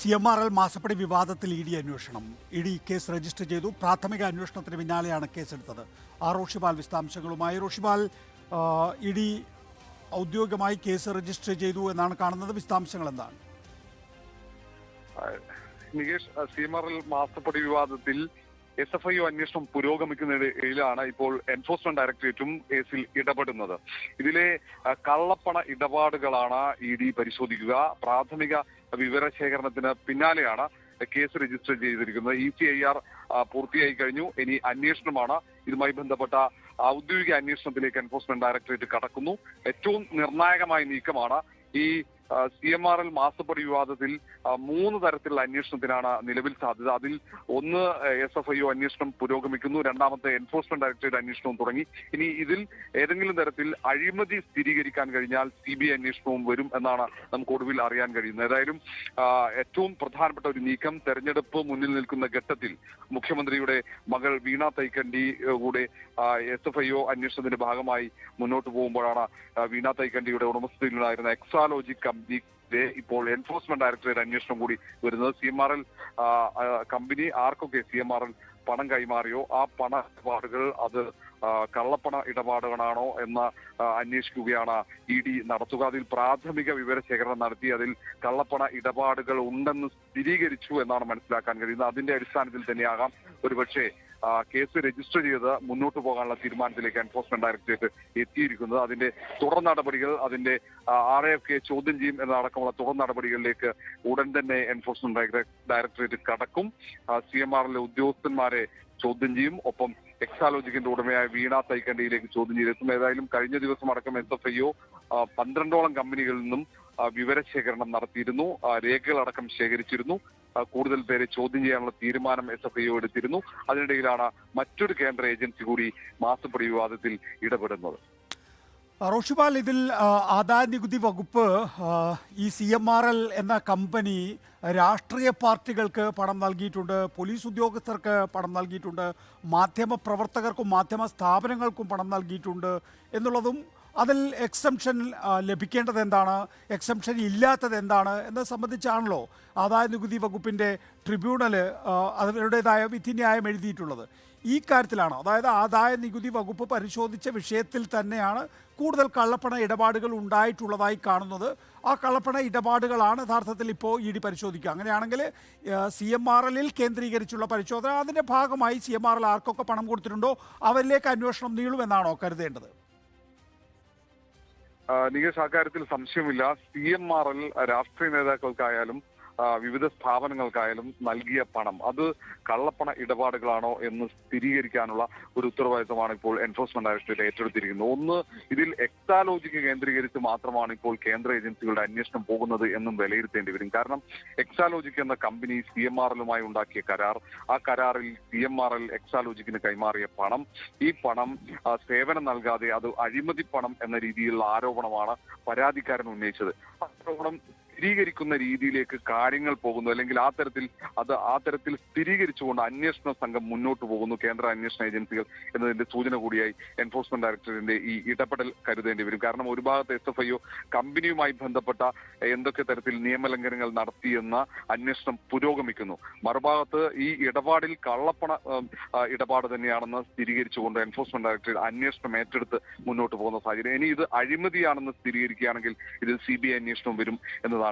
CMRL മാസപ്പടി വിവാദത്തിൽ E D അന്വേഷണം. ഇ ഡി കേസ് രജിസ്റ്റർ ചെയ്തു. പ്രാഥമിക അന്വേഷണത്തിന് പിന്നാലെയാണ് കേസെടുത്തത്. റോഷിപാൽ വിശദാംശങ്ങളുമായി. റോഷിപാൽ, ഇ ഡി ഔദ്യോഗികമായി കേസ് രജിസ്റ്റർ ചെയ്തു എന്നാണ് കാണുന്നത്. വിശദാംശങ്ങൾ എന്താണ്? നികേഷ്, CMRL മാസപ്പടി വിവാദത്തിൽ SFIO അന്വേഷണം പുരോഗമിക്കുന്നതിലാണ് ഇപ്പോൾ എൻഫോഴ്സ്മെന്റ് ഡയറക്ടറേറ്റും കേസിൽ ഇടപെടുന്നത്. ഇതിലെ കള്ളപ്പണ ഇടപാടുകളാണ് ഇ ഡി പരിശോധിക്കുക. പ്രാഥമിക വിവരശേഖരണത്തിന് പിന്നാലെയാണ് കേസ് രജിസ്റ്റർ ചെയ്തിരിക്കുന്നത്. ECIR പൂർത്തിയായി കഴിഞ്ഞു. ഇനി അന്വേഷണമാണ്. ഇതുമായി ബന്ധപ്പെട്ട ഔദ്യോഗിക അന്വേഷണത്തിലേക്ക് എൻഫോഴ്സ്മെന്റ് ഡയറക്ടറേറ്റ് കടക്കുന്നു. ഏറ്റവും നിർണായകമായ നീക്കമാണ് ഈ CMRL മാസപ്പടി വിവാദത്തിൽ 3 തരത്തിലുള്ള അന്വേഷണത്തിനാണ് നിലവിൽ സാധ്യത. അതിൽ ഒന്ന് SFIO അന്വേഷണം പുരോഗമിക്കുന്നു, രണ്ടാമത്തെ എൻഫോഴ്സ്മെന്റ് ഡയറക്ടറേറ്റ് അന്വേഷണവും തുടങ്ങി. ഇനി ഇതിൽ ഏതെങ്കിലും തരത്തിൽ അഴിമതി സ്ഥിരീകരിക്കാൻ കഴിഞ്ഞാൽ CBI അന്വേഷണവും വരും എന്നാണ് നമുക്ക് ഒടുവിൽ അറിയാൻ കഴിയുന്നത്. ഏതായാലും ഏറ്റവും പ്രധാനപ്പെട്ട ഒരു നീക്കം, തെരഞ്ഞെടുപ്പ് മുന്നിൽ നിൽക്കുന്ന ഘട്ടത്തിൽ മുഖ്യമന്ത്രിയുടെ മകൾ വീണ തൈക്കണ്ടി കൂടെ SFIO അന്വേഷണത്തിന്റെ ഭാഗമായി മുന്നോട്ട് പോകുമ്പോഴാണ് വീണ തൈക്കണ്ടിയുടെ ഉടമസ്ഥതയിലുണ്ടായിരുന്ന എക്സാലോജിക് കമ്പനി ഇപ്പോൾ എൻഫോഴ്സ്മെന്റ് ഡയറക്ടറേറ്റ് അന്വേഷണം കൂടി വരുന്നത്. CMRL കമ്പനി ആർക്കൊക്കെ CMRL പണം കൈമാറിയോ ആ പണ ഇടപാടുകൾ അത് കള്ളപ്പണ ഇടപാടുകളാണോ എന്ന് അന്വേഷിക്കുകയാണ് ഇ ഡി നടത്തുക. അതിൽ പ്രാഥമിക വിവരശേഖരണം നടത്തി അതിൽ കള്ളപ്പണ ഇടപാടുകൾ ഉണ്ടെന്ന് സ്ഥിരീകരിച്ചു എന്നാണ് മനസ്സിലാക്കാൻ കഴിയുന്നത്. അതിന്റെ അടിസ്ഥാനത്തിൽ തന്നെയാകാം ഒരുപക്ഷെ കേസ് രജിസ്റ്റർ ചെയ്ത് മുന്നോട്ട് പോകാനുള്ള തീരുമാനത്തിലേക്ക് എൻഫോഴ്സ്മെന്റ് ഡയറക്ടറേറ്റ് എത്തിയിരിക്കുന്നത്. അതിന്റെ തുടർ നടപടികൾ, അതിന്റെ RAFK ചോദ്യം ചെയ്യും എന്നതടക്കമുള്ള തുടർ നടപടികളിലേക്ക് ഉടൻ തന്നെ എൻഫോഴ്സ്മെന്റ് ഡയറക്ടറേറ്റ് കടക്കും. CMRL ഉദ്യോഗസ്ഥന്മാരെ ചോദ്യം ചെയ്യും. ഒപ്പം എക്സാലോജിക്കിന്റെ ഉടമയായ വീണ തൈക്കണ്ടിയിലേക്ക് ചോദ്യം ചെയ്തെത്തും. ഏതായാലും കഴിഞ്ഞ ദിവസം അടക്കം SFIO 12ഓളം കമ്പനികളിൽ നിന്നും വിവരശേഖരണം നടത്തിയിരുന്നു, രേഖകളടക്കം ശേഖരിച്ചിരുന്നു. കൂടുതൽ പേരെ ചോദ്യം ചെയ്യാനുള്ള തീരുമാനം SFIO എടുത്തിരുന്നു. അതിനിടയിലാണ് മറ്റൊരു കേന്ദ്ര ഏജൻസി കൂടി മാസപ്പടി വിവാദത്തിൽ ഇടപെടുന്നത്. റോഷിപാൽ, ഇതിൽ ആദായ നികുതി വകുപ്പ് ഈ CMRL എന്ന കമ്പനി രാഷ്ട്രീയ പാർട്ടികൾക്ക് പണം നൽകിയിട്ടുണ്ട്, പോലീസ് ഉദ്യോഗസ്ഥർക്ക് പണം നൽകിയിട്ടുണ്ട്, മാധ്യമ പ്രവർത്തകർക്കും മാധ്യമ സ്ഥാപനങ്ങൾക്കും പണം നൽകിയിട്ടുണ്ട് എന്നുള്ളതും അതിൽ എക്സംഷൻ ലഭിക്കേണ്ടത് എന്താണ്, എക്സംഷൻ ഇല്ലാത്തത് എന്താണ് എന്നത് സംബന്ധിച്ചാണല്ലോ ആദായ നികുതി വകുപ്പിൻ്റെ ട്രിബ്യൂണല് അവരുടേതായ വിധിന്യായം എഴുതിയിട്ടുള്ളത്. ഈ കാര്യത്തിലാണ്, അതായത് ആദായ നികുതി വകുപ്പ് പരിശോധിച്ച വിഷയത്തിൽ തന്നെയാണ് കൂടുതൽ കള്ളപ്പണ ഇടപാടുകൾ ഉണ്ടായിട്ടുള്ളതായി കാണുന്നത്. ആ കള്ളപ്പണ ഇടപാടുകളാണ് യഥാർത്ഥത്തിൽ ഇപ്പോൾ ഇ ഡി പരിശോധിക്കുക. അങ്ങനെയാണെങ്കിൽ CMRL കേന്ദ്രീകരിച്ചുള്ള പരിശോധന, അതിൻ്റെ ഭാഗമായി CMRL ആർക്കൊക്കെ പണം കൊടുത്തിട്ടുണ്ടോ അവരിലേക്ക് അന്വേഷണം നീളുമെന്നാണോ കരുതേണ്ടത്? നികേഷ്, അക്കാര്യത്തിൽ സംശയമില്ല. CMRL രാഷ്ട്രീയ നേതാക്കൾക്കായാലും വിവിധ സ്ഥാപനങ്ങൾക്കായാലും നൽകിയ പണം അത് കള്ളപ്പണ ഇടപാടുകളാണോ എന്ന് സ്ഥിരീകരിക്കാനുള്ള ഒരു ഉത്തരവാദിത്തമാണ് ഇപ്പോൾ എൻഫോഴ്സ്മെന്റ് ഡയറക്ടറേറ്റ് ഏറ്റെടുത്തിരിക്കുന്നത്. ഒന്ന്, ഇതിൽ എക്സാലോജിക്ക് കേന്ദ്രീകരിച്ച് മാത്രമാണ് ഇപ്പോൾ കേന്ദ്ര ഏജൻസികളുടെ അന്വേഷണം പോകുന്നത് എന്നും വിലയിരുത്തേണ്ടി വരും. കാരണം എക്സാലോജിക് എന്ന കമ്പനി CMRLുമായി ഉണ്ടാക്കിയ കരാർ, ആ കരാറിൽ CMRL എക്സാലോജിക്കിന് കൈമാറിയ പണം, ഈ പണം സേവനം നൽകാതെ അത് അഴിമതി പണം എന്ന രീതിയിലുള്ള ആരോപണമാണ് പരാതിക്കാരൻ ഉന്നയിച്ചത്. ആരോപണം സ്ഥിരീകരിക്കുന്ന രീതിയിലേക്ക് കാര്യങ്ങൾ പോകുന്നു, അല്ലെങ്കിൽ ആ തരത്തിൽ സ്ഥിരീകരിച്ചുകൊണ്ട് അന്വേഷണ സംഘം മുന്നോട്ട് പോകുന്നു, കേന്ദ്ര അന്വേഷണ ഏജൻസികൾ എന്നതിന്റെ സൂചന കൂടിയായി എൻഫോഴ്സ്മെന്റ് ഡയറക്ടറേറ്റിന്റെ ഈ ഇടപെടൽ കരുതേണ്ടി വരും. കാരണം ഒരു ഭാഗത്ത് SFIO കമ്പനിയുമായി ബന്ധപ്പെട്ട എന്തൊക്കെ തരത്തിൽ നിയമലംഘനങ്ങൾ നടത്തിയെന്ന അന്വേഷണം പുരോഗമിക്കുന്നു, മറുഭാഗത്ത് ഈ ഇടപാടിൽ കള്ളപ്പണ ഇടപാട് തന്നെയാണെന്ന് സ്ഥിരീകരിച്ചുകൊണ്ട് എൻഫോഴ്സ്മെന്റ് ഡയറക്ടറേറ്റ് അന്വേഷണം ഏറ്റെടുത്ത് മുന്നോട്ട് പോകുന്ന സാഹചര്യം. ഇനി ഇത് അഴിമതിയാണെന്ന് സ്ഥിരീകരിക്കുകയാണെങ്കിൽ ഇതിൽ CBI അന്വേഷണം വരും എന്നതാണ്.